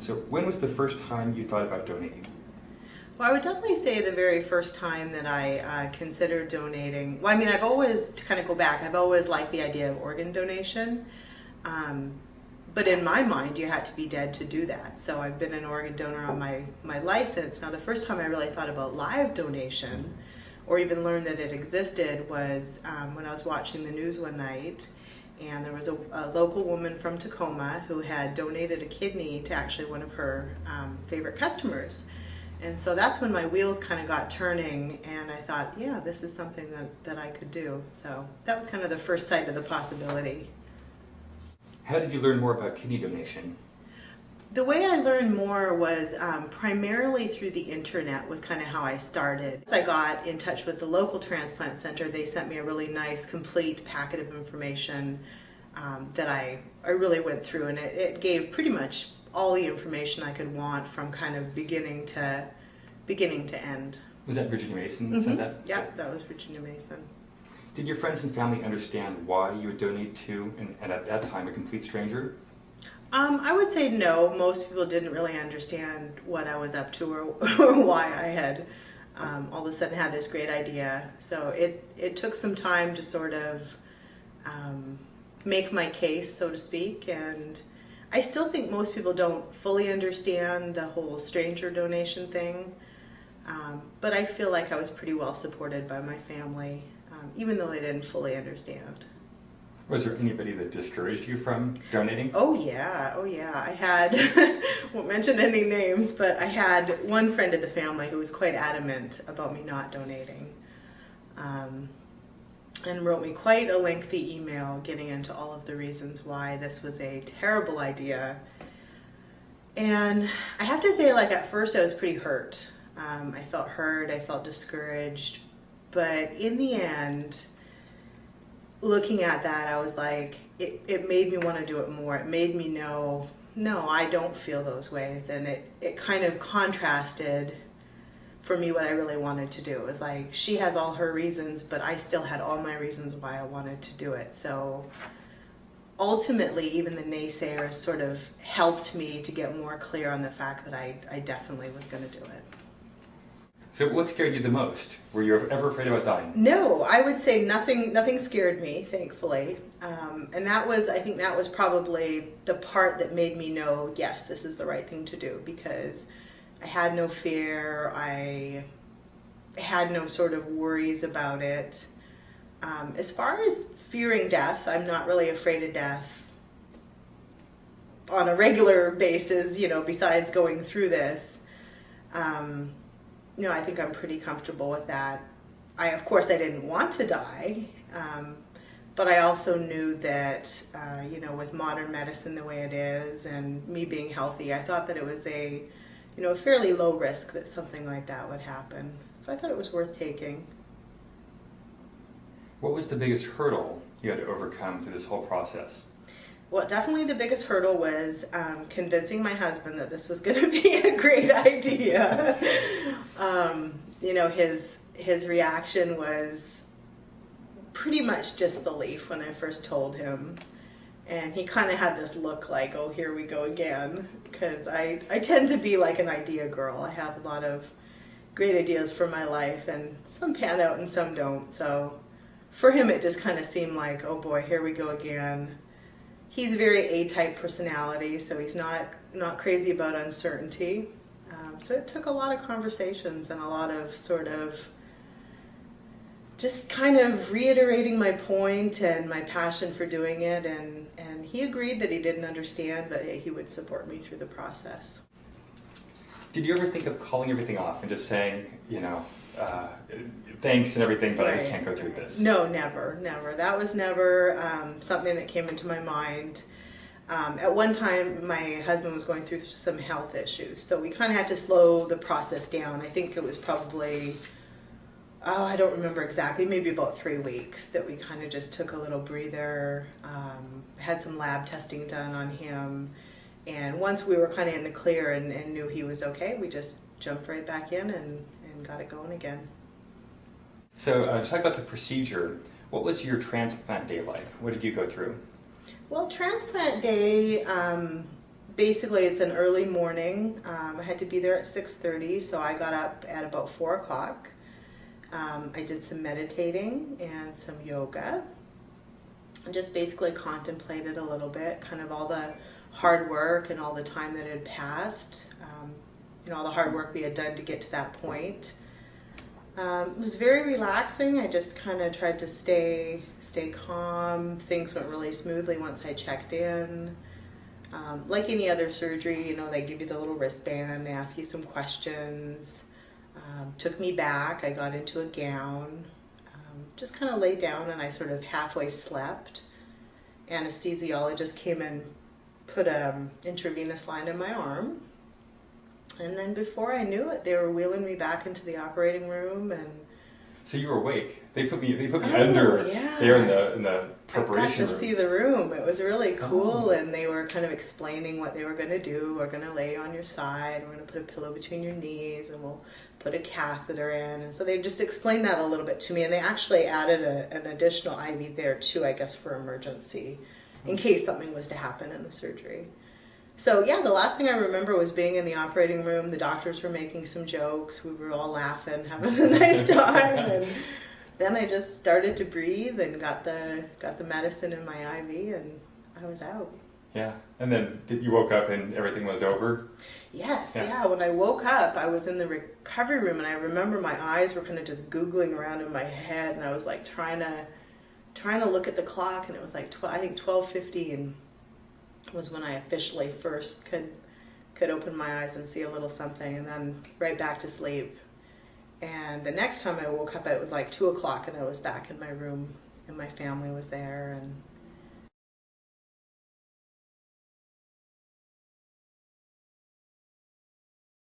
So when was the first time you thought about donating? Well, I would definitely say the very first time that I considered donating. Well, I mean, I've always, to kind of go back, I've always liked the idea of organ donation. Um, but in my mind, you had to be dead to do that. So I've been an organ donor on my license. Now, the first time I really thought about live donation, or even learned that it existed, was when I was watching the news one night. And there was a local woman from Tacoma who had donated a kidney to actually one of her favorite customers. And so that's when my wheels kind of got turning, and I thought, yeah, this is something that I could do. So that was kind of the first sight of the possibility. How did you learn more about kidney donation? The way I learned more was primarily through the internet was kind of how I started. I got in touch with the local transplant center. They sent me a really nice, complete packet of information that I really went through, and it gave pretty much all the information I could want from kind of beginning to end. Was that Virginia Mason that said that? Yep, that was Virginia Mason. Did your friends and family understand why you would donate to, and at that time, a complete stranger? I would say no. Most people didn't really understand what I was up to or why I had all of a sudden had this great idea. So it took some time to sort of make my case, so to speak, and I still think most people don't fully understand the whole stranger donation thing, but I feel like I was pretty well supported by my family, even though they didn't fully understand. Was there anybody that discouraged you from donating? Oh yeah. I had, won't mention any names, but I had one friend of the family who was quite adamant about me not donating. And wrote me quite a lengthy email getting into all of the reasons why this was a terrible idea. And I have to say, like, at first I was pretty hurt. I felt hurt, I felt discouraged, but in the end, looking at that, I was like, it made me want to do it more. It made me know, no, I don't feel those ways, and it kind of contrasted for me what I really wanted to do. It was like, she has all her reasons, but I still had all my reasons why I wanted to do it. So ultimately, even the naysayers sort of helped me to get more clear on the fact that I definitely was going to do it. So what scared you the most? Were you ever afraid about dying? No, I would say nothing scared me, thankfully. And I think that was probably the part that made me know, yes, this is the right thing to do, because I had no fear, I had no sort of worries about it. As far as fearing death, I'm not really afraid of death on a regular basis, besides going through this. I think I'm pretty comfortable with that. Of course, I didn't want to die, but I also knew that, with modern medicine the way it is and me being healthy, I thought that it was a fairly low risk that something like that would happen. So I thought it was worth taking. What was the biggest hurdle you had to overcome through this whole process? Well, definitely the biggest hurdle was convincing my husband that this was going to be a great idea. His reaction was pretty much disbelief when I first told him. And he kind of had this look like, oh, here we go again. Because I tend to be like an idea girl. I have a lot of great ideas for my life, and some pan out and some don't. So for him, it just kind of seemed like, oh boy, here we go again. He's a very A-type personality, so he's not crazy about uncertainty. So it took a lot of conversations and a lot of sort of just kind of reiterating my point and my passion for doing it, and he agreed that he didn't understand, but he would support me through the process. Did you ever think of calling everything off and just saying, thanks and everything, but I just can't go through this? No, never. That was never something that came into my mind. At one time, my husband was going through some health issues, so we kind of had to slow the process down. I think it was probably, I don't remember exactly, maybe about 3 weeks that we kind of just took a little breather, had some lab testing done on him, and once we were kind of in the clear and knew he was okay, we just jumped right back in and got it going again. So talk about the procedure. What was your transplant day like? What did you go through? Well, transplant day basically it's an early morning. I had to be there at 6:30, so I got up at about 4 o'clock. I did some meditating and some yoga. And just basically contemplated a little bit, kind of all the hard work and all the time that had passed, all the hard work we had done to get to that point. It was very relaxing. I just kind of tried to stay calm. Things went really smoothly once I checked in. Like any other surgery, they give you the little wristband, they ask you some questions. Took me back. I got into a gown. Just kind of laid down and I sort of halfway slept. Anesthesiologist came and put an intravenous line in my arm. And then before I knew it, they were wheeling me back into the operating room. And so you were awake. They put me under there in the preparation I got to room. see the room. It was really cool, and they were kind of explaining what they were going to do. We're going to lay you on your side. We're going to put a pillow between your knees, and we'll put a catheter in. And so they just explained that a little bit to me, and they actually added an additional IV there too, I guess, for emergency, in case something was to happen in the surgery. So yeah, the last thing I remember was being in the operating room. The doctors were making some jokes. We were all laughing, having a nice time, and then I just started to breathe and got the medicine in my IV, and I was out. Yeah, and then you woke up and everything was over? Yes, yeah. When I woke up, I was in the recovery room, and I remember my eyes were kind of just googling around in my head, and I was like trying to look at the clock, and it was like I think 12:15 was when I officially first could open my eyes and see a little something, and then right back to sleep. And the next time I woke up, it was like 2 o'clock, and I was back in my room, and my family was there, and